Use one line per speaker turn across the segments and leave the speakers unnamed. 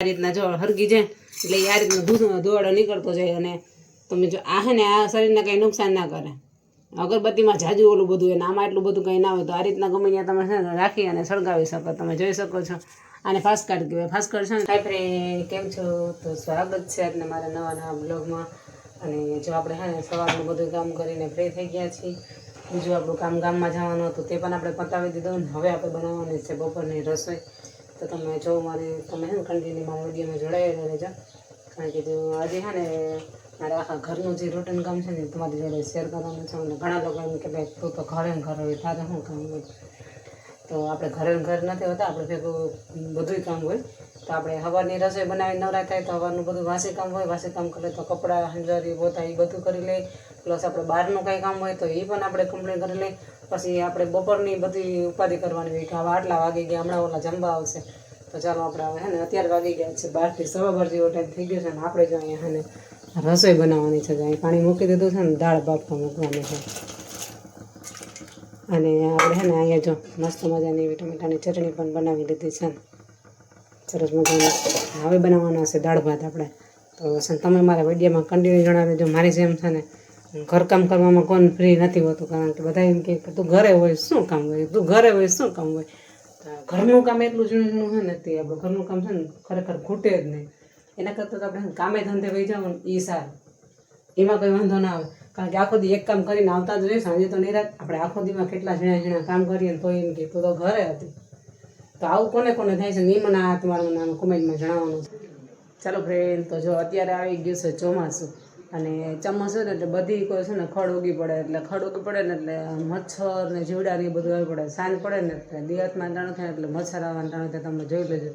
આ રીતના જો હરગી જાય એટલે આ રીતનો ધુવાડો નીકળતો જાય અને તમે જો આ હે ને આ શરીરને કંઈ નુકસાન ના કરે. અગરબત્તીમાં જાજુ ઓલું બધું એને આમાં એટલું બધું કંઈ ના હોય તો આ રીતના ગમે ત્યાં તમે છે ને રાખી અને સળગાવી શકો. તમે જોઈ શકો છો આને ફાસ્ટ કાર્ડ કહેવાય. ફાસ્ટ કાર્ડ છે ને હાય ફ્રેન્ડ, કેમ છો? તો સ્વાગત છે આજના મારા નવા બ્લોગમાં. અને જો આપણે છે ને સવારનું બધું કામ કરીને ફ્રી થઈ ગયા છીએ. બીજું આપણું કામ ગામમાં જવાનું હતું તે પણ આપણે પતાવી દીધું. હવે આપણે બનાવવાની છે બપોરની રસોઈ. તો તમે જો તમે છે ને કન્ટિન્યુ મારા વિડીયોમાં જોડાયેલા રહેજો. કારણ કે જો આજે છે ને મારે આખા ઘરનું જે રૂટીન કામ છે ને તમારી જોડે શેર કરવાનું છે. અને ઘણા લોકો એમ કે ભાઈ તું તો ઘરે ને ઘર હોય તારે શું કામ હોય. તો આપણે ઘરે ઘર નથી હોતા, આપણે ભેગું બધુંય કામ હોય. તો આપણે સવારની રસોઈ બનાવી નવરા થાય તો સવારનું બધું વાસી કામ હોય. વાસી કામ કરે તો કપડાં હંજવારી પોતા એ બધું કરી લઈએ. પ્લસ આપણે બહારનું કંઈ કામ હોય તો એ પણ આપણે કમ્પ્લીટ કરી લઈએ. પછી આપણે બપોરની બધી ઉપાધિ કરવાની હોય કે આવા આટલા વાગી ગયા, હમણાં ઓલા જમવા આવશે. તો ચાલો આપણે હવે હે ને અત્યારે વાગી ગયા છે 12 થી 12:15 જેવો ટાઈમ થઈ ગયો છે. ને આપણે જો અહીંયા હે ને રસોઈ બનાવવાની છે. અહીં પાણી મૂકી દીધું છે ને દાળ બાફવા મૂકવાની છે. અને આપણે છે ને અહીંયા જો મસ્ત મજાની એવી ટમેટાની ચટણી પણ બનાવી લીધી છે. સરસ મજાની હવે બનાવવાના છે દાળ ભાત આપણે. તો તમે મારા વિડીયોમાં કન્ટિન્યુ જણાવી દેજો. મારી જેમ છે ને ઘરકામ કરવામાં કોણ ફ્રી નથી હોતું. કારણ કે બધા એમ કે તું ઘરે હોય શું કામ હોય, તું ઘરે હોય શું કામ હોય. ઘરનું કામ એટલું જૂનું છે ને તે આપણે ઘરનું કામ છે ને ખરેખર ખૂટે જ નહીં. એના કરતાં તો આપણે કામે ધંધે વહી જાવ ને એ સારું, એમાં કંઈ વાંધો ના આવે. કારણ કે આખો દી એક કામ કરીને આવતા જ રહીએ સાંજે તો નિરાત. આપણે આખો દીમાં કેટલા ઝીણા કામ કરીએ તો એમ કે તું તો ઘરે હતી. તો આવું કોને કોને થાય છે ને એ મને આ તમારું નામ કોમેન્ટમાં જણાવવાનું છે. ચાલો ફ્રેન્ડ, તો જો અત્યારે આવી ગયું છે ચોમાસું. અને ચોમાસું ને એટલે બધી કોઈ છે ને ખડ ઉગી પડે. એટલે ખડ ઉગી પડે ને એટલે મચ્છર ને જીવડા ને એ બધું આવી પડે. સાંજ પડે ને એટલે દિયાતમાં ટાણું થાય એટલે મચ્છર આવવાનું ટાણું થાય. તમે જોઈ લેજો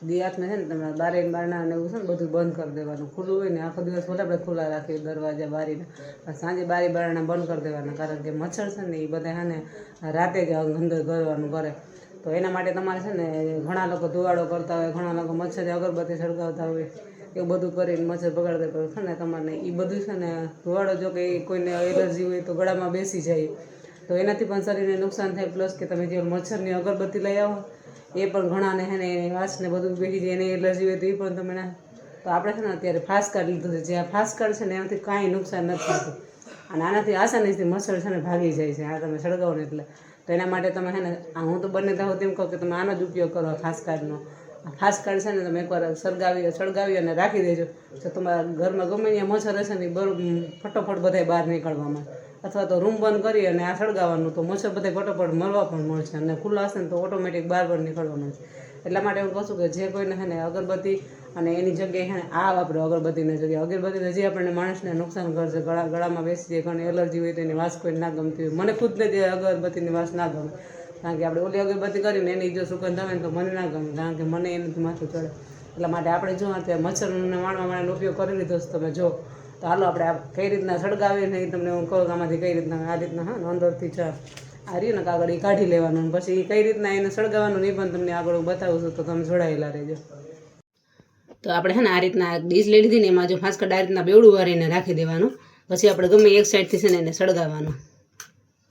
દિયાતમાં છે ને તમે બારણા ને એવું છે ને બધું બંધ કરી દેવાનું. ખુલ્લું હોય ને આખો દિવસ ભલે આપણે ખુલ્લા રાખીએ દરવાજા બારીને, સાંજે બારણા બંધ કરી દેવાના. કારણ કે મચ્છર છે ને એ બધા છે ને રાતે જ અંદર ગરવાનું કરે. તો એના માટે તમારે છે ને ઘણા લોકો ધુવાડો કરતા હોય, ઘણા લોકો મચ્છર અગરબત્તી સળગાવતા હોય. એવું બધું કરીને મચ્છર બગાડતા હોય છે ને તમારે એ બધું છે ને ધુવાડો જો કે કોઈને એલર્જી હોય તો ગળામાં બેસી જાય તો એનાથી પણ શરીરને નુકસાન થાય. પ્લસ કે તમે જે મચ્છરની અગરબત્તી લઈ આવો એ પણ ઘણાને છે ને વાસને બધું બેસી જાય, એને એલર્જી હોય તો એ પણ તમે ના. તો આપણે છે ને અત્યારે ફાસ્ટ કાર્ડ લીધું છે. જે આ ફાસ્ટ કાર્ડ છે ને એનાથી કાંઈ નુકસાન નથી થતું. અને આનાથી આસાનીથી મચ્છર છે ને ભાગી જાય છે આ તમે સળગાવો ને એટલે. તો એના માટે તમે છે ને હું તો બંને દાવ તેમ કહું કે તમે આનો જ ઉપયોગ કરો ફાસ્ટ કાર્ડનો. ફાસ્ટ કાર્ડ છે ને તમે એકવાર સળગાવી અને રાખી દેજો. તો તમારા ઘરમાં ગમે ત્યાં મચ્છર હશે ને ફટોફટ બધા બહાર નીકળવામાં. અથવા તો રૂમ બંધ કરી અને આ સળગાવવાનું તો મચ્છર બધા ફટોફટ મરવા પણ મળશે. અને ખુલ્લા હશે ને તો ઓટોમેટિક બહાર પણ નીકળવા મળશે. એટલા માટે હું કહું છું કે જે કોઈને છે ને અગરબત્તી અને એની જગ્યાએ છે ને આ વાપરો અગરબત્તીની જગ્યાએ. અગરબત્તી હજી આપણને માણસને નુકસાન કરશે. ગળામાં બેસી જાય, ઘણી એલર્જી હોય તો એની વાસ કોઈ ના ગમતી હોય. મને ખુદને જે અગરબત્તીની વાસ ના ગમે. કારણ કે આપણે ઓલી અગરબત્તી કરીને એની જો સુગંધ આવે ને તો મને ના ગમે. કારણ કે મને એનાથી માથું ચડે. એટલા માટે આપણે જો અત્યારે મચ્છરને માણવા માટેનો ઉપયોગ કરી લીધો છે તમે જો. તો હાલો આપણે કઈ રીતના સળગાવીએ ને એ તમને હું કહું આમાંથી કઈ રીતના આ રીતના હા અંદરથી આ રહ્યું ને કાગળ એ કાઢી લેવાનું. પછી કઈ રીતના એને સળગાવવાનું એ પણ તમને આગળ બતાવું છું. તો તમે જોડાયેલા રહેજો. તો આપણે છે ને આ રીતના ડીશ લઈ લીધી ને એમાં જો ફાસ્ટ કાર્ડ આ રીતના બેવડું વારીને રાખી દેવાનું. પછી આપણે ગમે એક સાઈડથી છે ને એને સળગાવવાનું.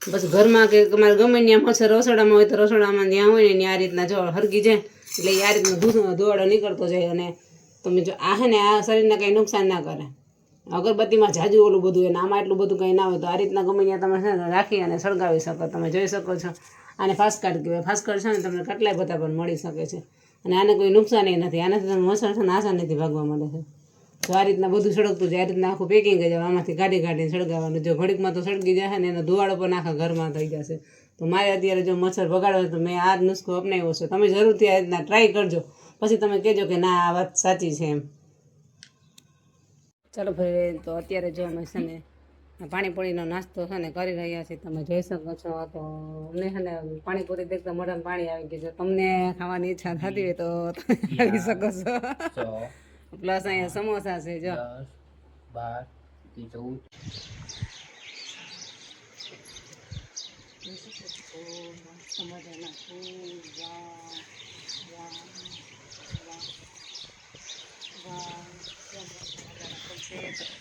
પછી ઘરમાં કે તમારે ગમે ત્યાં મચ્છર રસોડામાં હોય તો રસોડામાં જ્યાં હોય ને આ રીતના જો હરગી જાય એટલે આ રીતનો ધુવાડો નીકળતો જાય. અને તમે જો આ છે ને આ શરીરને કંઈ નુકસાન ના કરે. અગરબત્તીમાં જાજુ ઓલું બધું એને આમાં એટલું બધું કંઈ ના હોય તો આ રીતના ગમે ત્યાં તમે છે ને રાખી અને સળગાવી શકો. તમે જોઈ શકો છો આને ફાસ્ટ કાર્ડ કહેવાય. ફાસ્ટ કાર્ડ છે ને તમને કેટલાય બધા પણ મળી શકે છે. અને આને કોઈ નુકસાન નથી. આનાથી તમે મચ્છર છે ને આસાનીથી ભાગવા મળે છે. તો આ રીતના બધું સળગતું જાય. આ રીતના આખું પેકિંગ જ આમાંથી કાઢીને સળગાવવાનું. જો ઘડીકમાં તો સળગી જશે ને એનો ધુવાડો પણ આખા ઘરમાં થઈ જશે. તો મારે અત્યારે જો મચ્છર ભગાડવો તો મેં આ જ નુસ્ખો અપનાવ્યો છે. તમે જરૂરથી આ રીતના ટ્રાય કરજો. પછી તમે કહેજો કે ના આ વાત સાચી છે એમ. ચાલો ભાઈ, તો અત્યારે જો અમે છે ને પાણીપુરીનો નાસ્તો છે ને કરી રહ્યા છીએ. તમે જોઈ શકો છો. તો અમને છે ને પાણીપુરી દેખતા મોઢામાં પાણી આવી ગયું છે. તમને ખાવાની ઈચ્છા થતી હોય તો તમે આવી શકો છો. પ્લસ અહીંયા સમોસા છે જો 12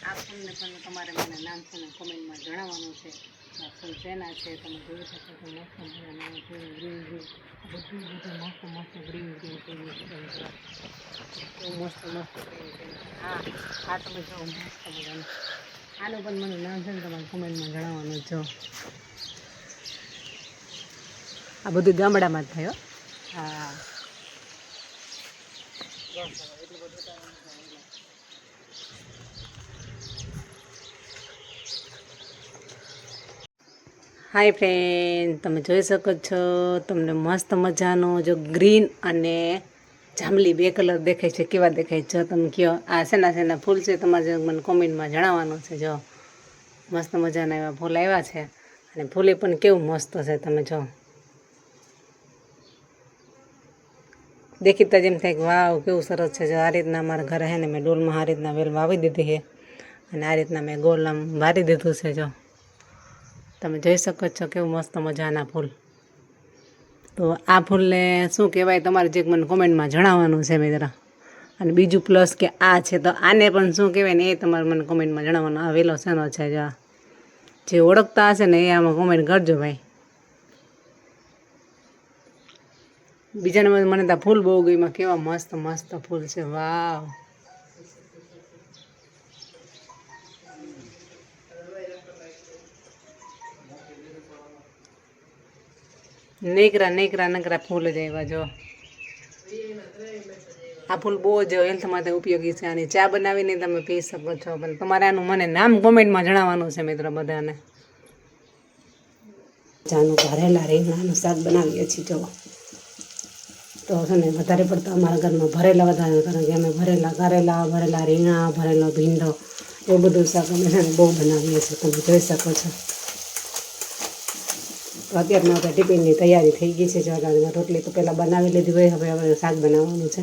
આ તમને પણ તમારે મને નામ છે ને કોમેન્ટમાં જણાવવાનું છે. ફૂલ શેના છે તમે જોઈ શકો છો. મસ્ત મજાના ગ્રીન ગ્રીન બધું મસ્ત મસ્ત ગ્રીન ગ્રીન થઈ ગયું છે. કેવું મસ્ત મસ્ત ગ્રીન ગ્રીન. હા આ તમે જો મસ્ત મજાનું. આનું પણ મને નામ છે ને તમારે કમેન્ટમાં જણાવવાનું જો. આ બધું ગામડામાં જ થાય. હા એટલું બધું. હાય ફ્રેન્ડ, તમે જોઈ શકો છો તમને મસ્ત મજાનો જો ગ્રીન અને જાંબલી બે કલર દેખાય છે. કેવા દેખાય છે તમે કહો. આ શેના ફૂલ છે તમારે મને કોમેન્ટમાં જણાવવાનું છે. જો મસ્ત મજાના એવા ફૂલ આવ્યા છે અને ફૂલે પણ કેવું મસ્ત છે. તમે જો દેખીતા જેમ થાય કે વાવ કેવું સરસ છે. જો આ રીતના અમારા ઘરે છે ને મેં ડોલમાં આ રીતના વેલ વાવી દીધી છે અને આ રીતના મેં ગોળ આમ વારી દીધું છે. જો તમે જોઈ શકો છો કેવું મસ્ત મજાના ફૂલ. તો આ ફૂલને શું કહેવાય તમારે જે મને કોમેન્ટમાં જણાવવાનું છે મિત્રો. અને બીજું પ્લસ કે આ છે તો આને પણ શું કહેવાય ને એ તમારે મને કોમેન્ટમાં જણાવવાનું. આ વેલો શેનો છે જે ઓળખતા હશે ને એ આમાં કોમેન્ટ કરજો ભાઈ. બીજાને મને તો ફૂલ બહુ ગયું. કેવા મસ્ત મસ્ત ફૂલ છે. વાવ નકરા ફૂલ જ આવ્યા. જો આ ફૂલ બહુ જ હેલ્થ માટે ઉપયોગી છે. અને ચા બનાવીને તમે પી શકો છો. પણ તમારે આનું મને નામ કોમેન્ટમાં જણાવવાનું છે મિત્રો બધાને. ચાનું ભરેલા રીંગણાનું શાક બનાવીએ છીએ. જો તો છે ને વધારે પડતા અમારા ઘરમાં ભરેલા વધારે, કારણ કે અમે ભરેલા રીંગણા, ભરેલો ભીંડો એવું બધું શાક અમે છે ને બહુ બનાવીએ છીએ. તમે જોઈ શકો છો. તો અત્યારમાં આપણે ટિફિનની તૈયારી થઈ ગઈ છે. જો રોટલી તો પહેલાં બનાવી લીધી હોય, હવે શાક બનાવવાનું છે.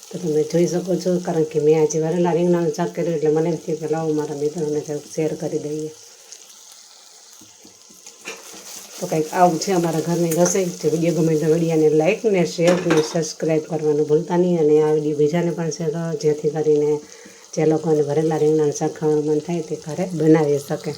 તો તમે જોઈ શકો છો, કારણ કે મેં આજે ભરેલા રીંગણાનું શાક કર્યું એટલે મને એમ થયું કે લાવો મારા મિત્રોને શેર કરી દઈએ. તો કંઈક આવું છે અમારા ઘરની રસોઈ. જો વિડીયો ગમે તો વિડીયોને લાઇક ને શેર ને સબસ્ક્રાઈબ કરવાનું ભૂલતા નહીં. અને આ વિડીયો બીજાને પણ શેર કરો જેથી કરીને જે લોકોને ભરેલા રીંગણાનું શાક ખાવાનું મન થાય તે ઘરે બનાવી શકે.